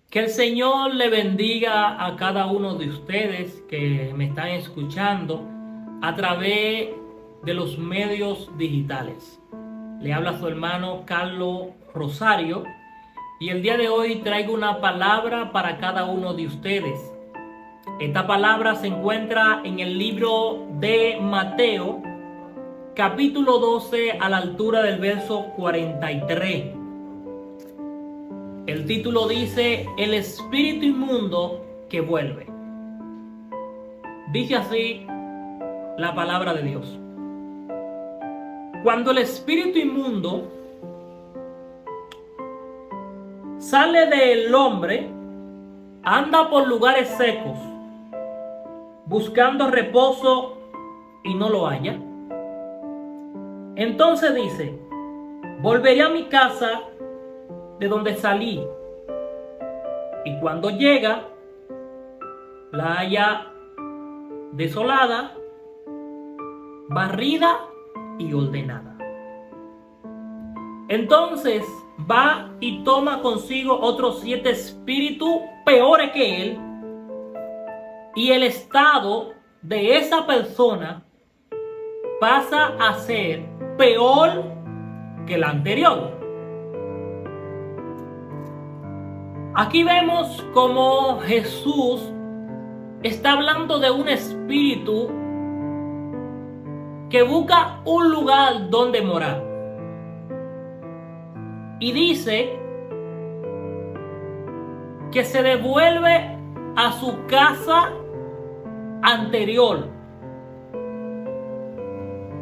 Que el Señor le bendiga a cada uno de ustedes que me están escuchando a través de los medios digitales. Le habla su hermano Carlos Rosario y el día de hoy traigo una palabra para cada uno de ustedes. Esta palabra se encuentra en el libro de Mateo, capítulo 12, a la altura del verso 43. El título dice: El espíritu inmundo que vuelve. Dice así la palabra de Dios. Cuando el espíritu inmundo sale del hombre, anda por lugares secos, buscando reposo y no lo halla. Entonces dice: volveré a mi casa de donde salí. Y cuando llega, la halla desolada, barrida y ordenada. Entonces va y toma consigo otros 7 espíritus peores que él, y el estado de esa persona pasa a ser peor que el anterior. Aquí vemos cómo Jesús está hablando de un espíritu que busca un lugar donde morar. Y dice que se devuelve a su casa anterior.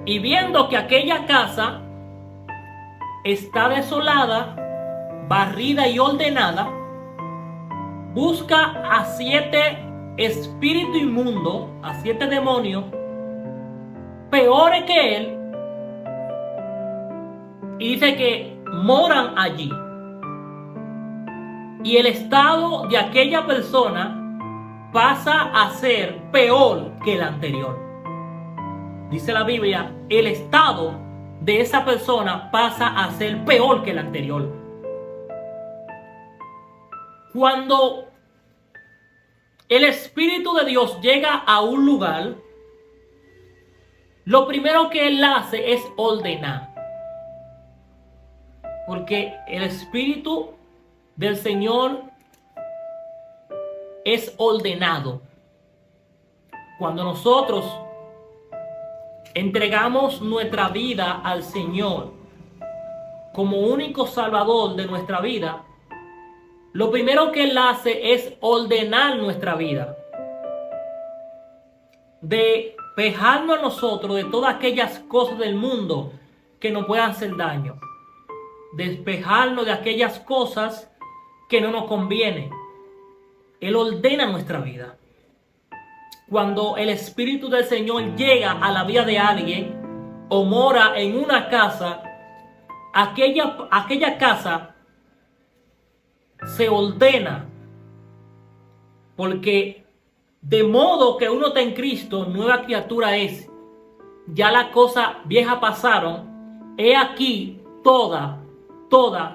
Y viendo que aquella casa está desolada, barrida y ordenada, busca a 7 espíritus inmundos, a 7 demonios peores que él, y dice que moran allí. Y el estado de aquella persona pasa a ser peor que el anterior. Dice la Biblia, el estado de esa persona pasa a ser peor que el anterior. Cuando el Espíritu de Dios llega a un lugar, lo primero que Él hace es ordenar. Porque el Espíritu del Señor es ordenado. Cuando nosotros entregamos nuestra vida al Señor como único Salvador de nuestra vida, lo primero que Él hace es ordenar nuestra vida. Despejarnos a nosotros de todas aquellas cosas del mundo que nos puedan hacer daño. Despejarnos de aquellas cosas que no nos convienen. Él ordena nuestra vida. Cuando el Espíritu del Señor llega a la vida de alguien o mora en una casa, aquella casa se ordena, porque de modo que uno está en Cristo, nueva criatura es. Ya las cosas viejas pasaron, he aquí todas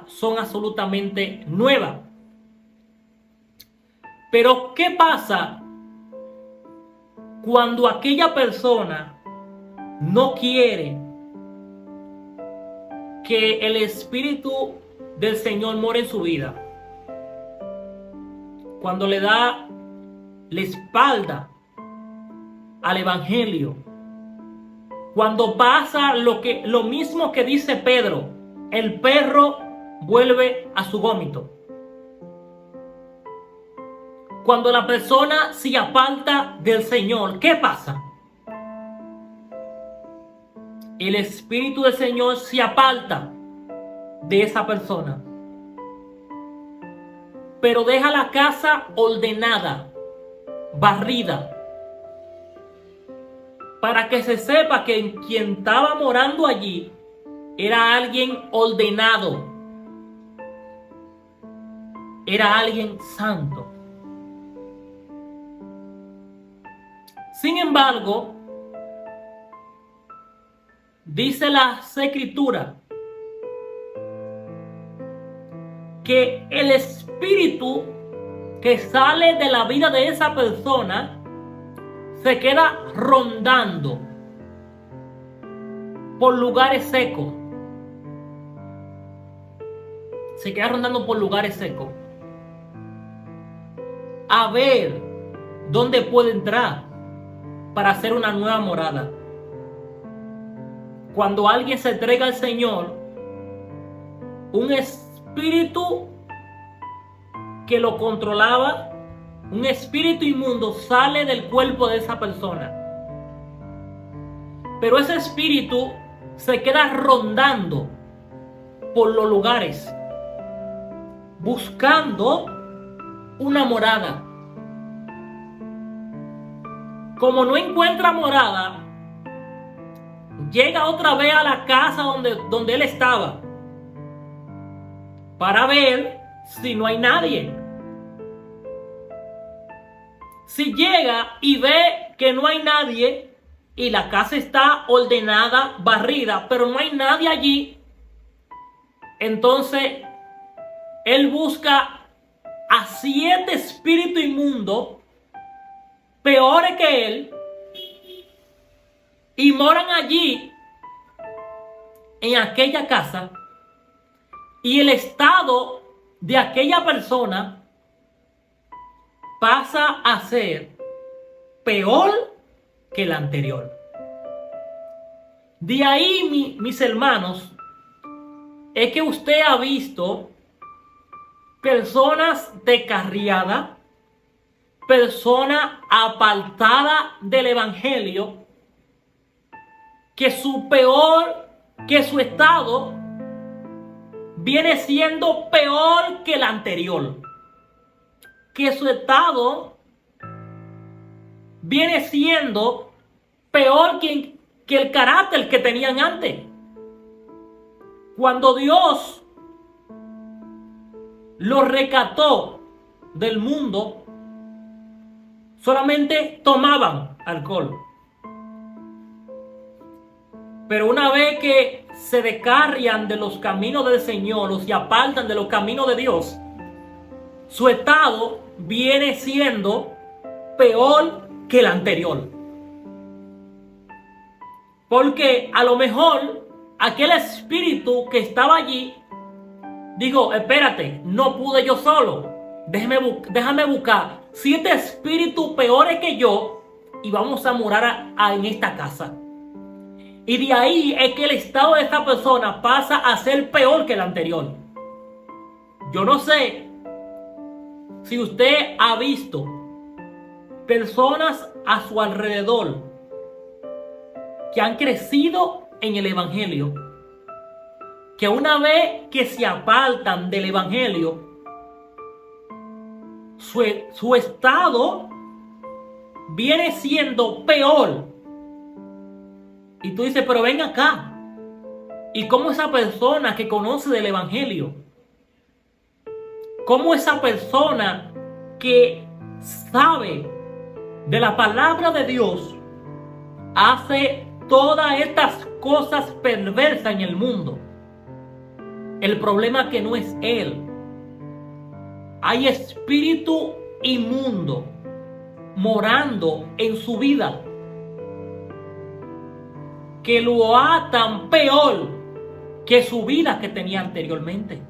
son absolutamente nuevas. Pero ¿qué pasa cuando aquella persona no quiere que el Espíritu del Señor more en su vida? Cuando le da la espalda al Evangelio. Cuando pasa lo mismo que dice Pedro: el perro vuelve a su vómito. Cuando la persona se aparta del Señor, ¿qué pasa? El Espíritu del Señor se aparta de esa persona, pero deja la casa ordenada, barrida, para que se sepa que quien estaba morando allí era alguien ordenado, era alguien santo. Sin embargo, dice la Escritura que el espíritu que sale de la vida de esa persona se queda rondando por lugares secos. Se queda rondando por lugares secos. A ver dónde puede entrar para hacer una nueva morada. Cuando alguien se entrega al Señor, un espíritu que lo controlaba, un espíritu inmundo sale del cuerpo de esa persona. Pero ese espíritu se queda rondando por los lugares, buscando una morada. Como no encuentra morada, llega otra vez a la casa donde él estaba para ver si no hay nadie. Si llega y ve que no hay nadie y la casa está ordenada, barrida, pero no hay nadie allí, entonces él busca a 7 espíritus inmundos peores que él y moran allí en aquella casa, y el estado de aquella persona pasa a ser peor que el anterior. De ahí, mis hermanos, es que usted ha visto personas descarriadas, personas apartadas del evangelio, que su estado viene siendo peor que el anterior. Que su estado viene siendo peor que el carácter que tenían antes. Cuando Dios los rescató del mundo, solamente tomaban alcohol. Pero una vez que se descarrian de los caminos del Señor o se apartan de los caminos de Dios, su estado viene siendo peor que el anterior. Porque a lo mejor aquel espíritu que estaba allí dijo: espérate, no pude yo solo, déjame buscar 7 espíritus peores que yo y vamos a morar en esta casa. Y de ahí es que el estado de esta persona pasa a ser peor que el anterior. Yo no sé si usted ha visto personas a su alrededor que han crecido en el evangelio, que una vez que se apartan del evangelio, su estado viene siendo peor. Y tú dices: pero ven acá, ¿y cómo esa persona que conoce del evangelio, cómo esa persona que sabe de la palabra de Dios hace todas estas cosas perversas en el mundo? El problema es que no es él. Hay espíritu inmundo morando en su vida que lo atan peor que su vida que tenía anteriormente.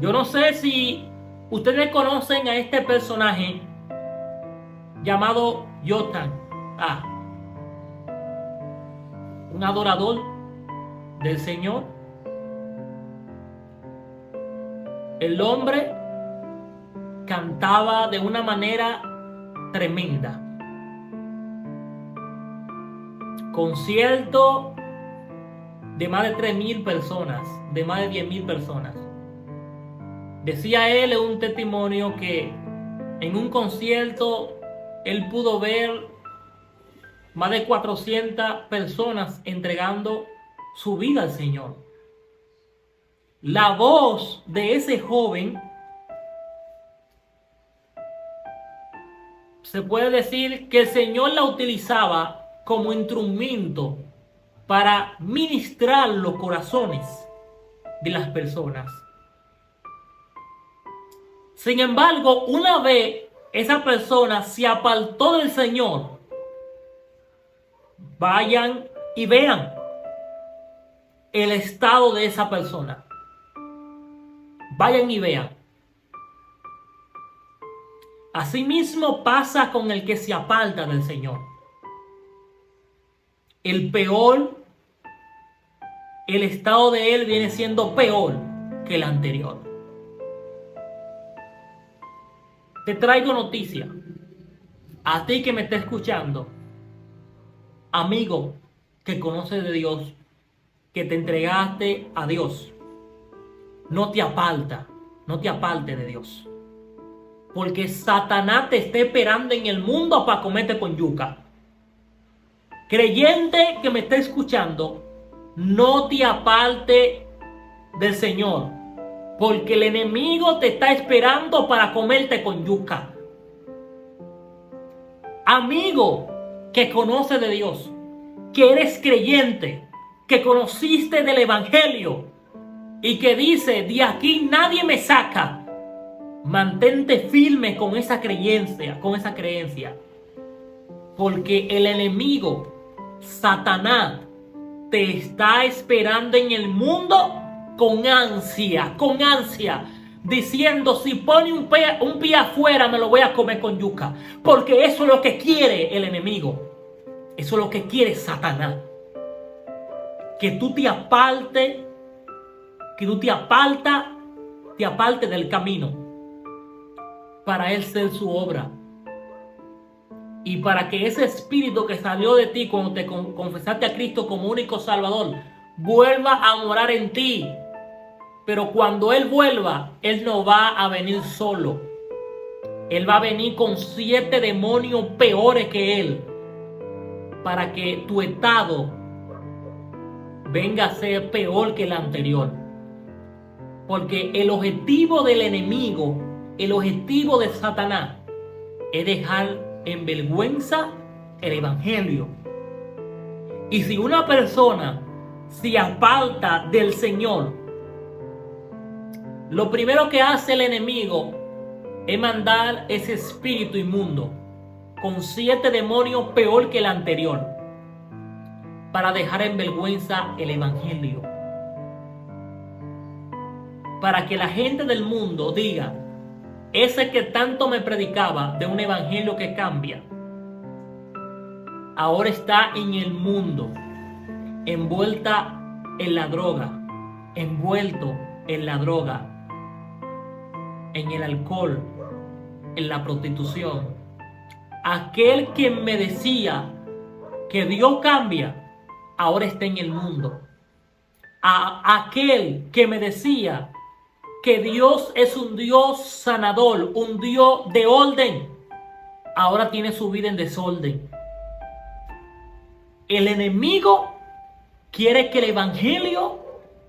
Yo no sé si ustedes conocen a este personaje llamado Jotham, un adorador del Señor. El hombre cantaba de una manera tremenda. Concierto de más de 3,000 personas, de más de 10,000 personas. Decía él en un testimonio que en un concierto él pudo ver más de 400 personas entregando su vida al Señor. La voz de ese joven, se puede decir que el Señor la utilizaba como instrumento para ministrar los corazones de las personas. Sin embargo, una vez esa persona se apartó del Señor, vayan y vean el estado de esa persona. Vayan y vean. Asimismo pasa con el que se aparta del Señor. El estado de él viene siendo peor que el anterior. Te traigo noticia. A ti que me está escuchando, amigo que conoces de Dios, que te entregaste a Dios, no te apartes de Dios. Porque Satanás te está esperando en el mundo para comerte con yuca. Creyente que me está escuchando, no te apartes del Señor, porque el enemigo te está esperando para comerte con yuca. Amigo que conoce de Dios, que eres creyente, que conociste del Evangelio y que dice, de aquí nadie me saca, mantente firme con esa creencia, porque el enemigo, Satanás, te está esperando en el mundo con ansia, diciendo, si pone un pie afuera me lo voy a comer con yuca, porque eso es lo que quiere el enemigo, eso es lo que quiere Satanás, que tú te apartes del camino, para él ser su obra. Y para que ese espíritu que salió de ti cuando te confesaste a Cristo como único Salvador, vuelva a morar en ti. Pero cuando Él vuelva, Él no va a venir solo. Él va a venir con 7 demonios peores que Él, para que tu estado venga a ser peor que el anterior. Porque el objetivo del enemigo, el objetivo de Satanás, es dejar en vergüenza el Evangelio. Y si una persona se aparta del Señor, lo primero que hace el enemigo es mandar ese espíritu inmundo con 7 demonios peor que el anterior, para dejar en vergüenza el Evangelio, para que la gente del mundo diga, ese que tanto me predicaba de un evangelio que cambia, ahora está en el mundo, envuelto en la droga, en el alcohol, en la prostitución. Aquel que me decía que Dios cambia, ahora está en el mundo. Aquel que me decía que Dios es un Dios sanador, un Dios de orden, ahora tiene su vida en desorden. El enemigo quiere que el Evangelio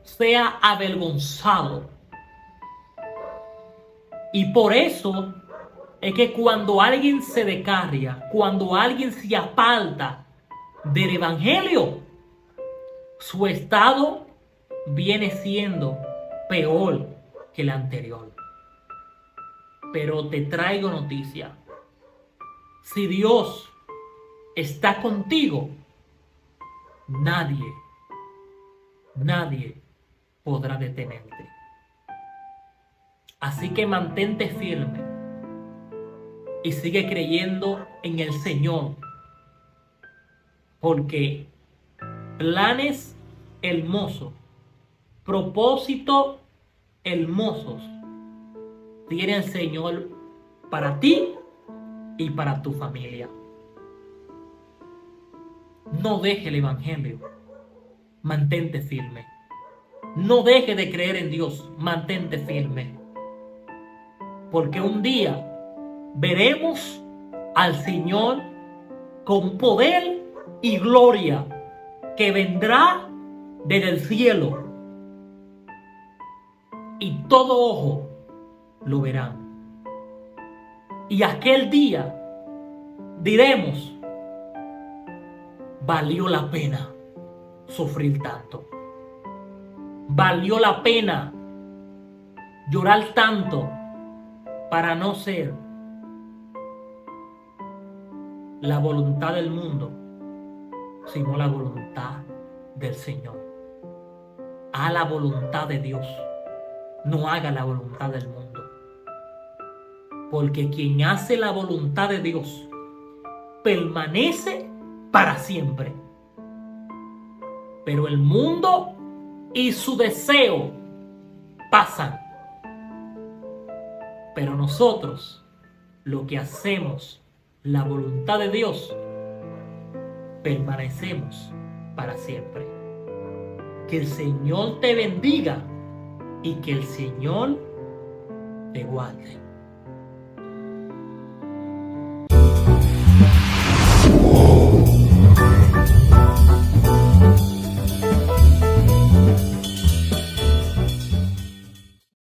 sea avergonzado. Y por eso es que cuando alguien se descarria, cuando alguien se aparta del Evangelio, su estado viene siendo peor que el anterior. Pero te traigo noticia. Si Dios está contigo, nadie podrá detenerte. Así que mantente firme y sigue creyendo en el Señor, porque planes hermosos, propósitos hermosos tiene el Señor para ti y para tu familia. No deje el Evangelio, mantente firme. No deje de creer en Dios, mantente firme. Porque un día veremos al Señor con poder y gloria, que vendrá desde el cielo, y todo ojo lo verán. Y aquel día diremos, valió la pena sufrir tanto, valió la pena llorar tanto para no ser la voluntad del mundo, sino la voluntad del Señor. Haz la voluntad de Dios, no haga la voluntad del mundo. Porque quien hace la voluntad de Dios permanece para siempre. Pero el mundo y su deseo pasan. Pero nosotros, lo que hacemos la voluntad de Dios, permanecemos para siempre. Que el Señor te bendiga y que el Señor te guarde.